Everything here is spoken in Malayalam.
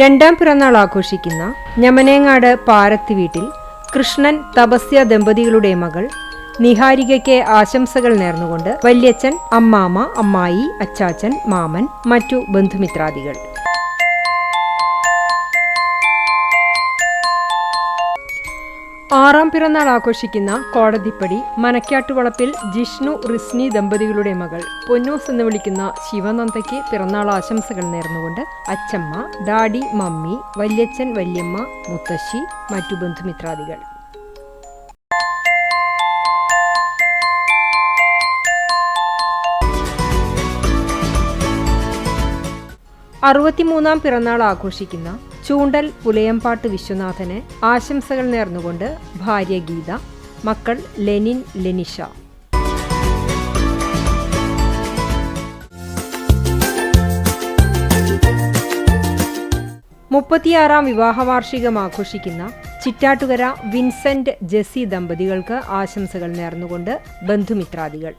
രണ്ടാം പിറന്നാൾ ആഘോഷിക്കുന്ന ഞമനേങ്ങാട് പാരത്തി വീട്ടിൽ കൃഷ്ണൻ തപസ്യ ദമ്പതികളുടെ മകൾ നിഹാരികയ്ക്ക് ആശംസകൾ നേർന്നുകൊണ്ട് വല്യച്ഛൻ, അമ്മാമ, അമ്മായി, അച്ചാച്ചൻ, മാമൻ, മറ്റു ബന്ധുമിത്രാദികൾ. ആറാം പിറന്നാൾ ആഘോഷിക്കുന്ന കോടതിപ്പടി മനക്കാട്ടുവളപ്പിൽ ജിഷ്ണു റിസ്നി ദമ്പതികളുടെ മകൾ പൊന്നൂസ് എന്ന് വിളിക്കുന്ന ശിവനന്ദയ്ക്ക് പിറന്നാൾ ആശംസകൾ നേർന്നുകൊണ്ട് അച്ചമ്മ, ഡാഡി, മമ്മി, വല്യച്ഛൻ, വല്യമ്മ, മുത്തശ്ശി, മറ്റു ബന്ധുമിത്രാദികൾ. അറുപത്തിമൂന്നാം പിറന്നാൾ ആഘോഷിക്കുന്ന ചൂണ്ടൽ പുലയമ്പാട്ട് വിശ്വനാഥന് ആശംസകൾ നേർന്നുകൊണ്ട് ഭാര്യ ഗീത, മക്കൾ ലെനിൻ, ലെനിഷ. 36ാം വിവാഹവാർഷികം ആഘോഷിക്കുന്ന ചിറ്റാട്ടുകര വിൻസെന്റ്, ജെസ്സി ദമ്പതികൾക്ക് ആശംസകൾ നേർന്നുകൊണ്ട് ബന്ധുമിത്രാദികൾ.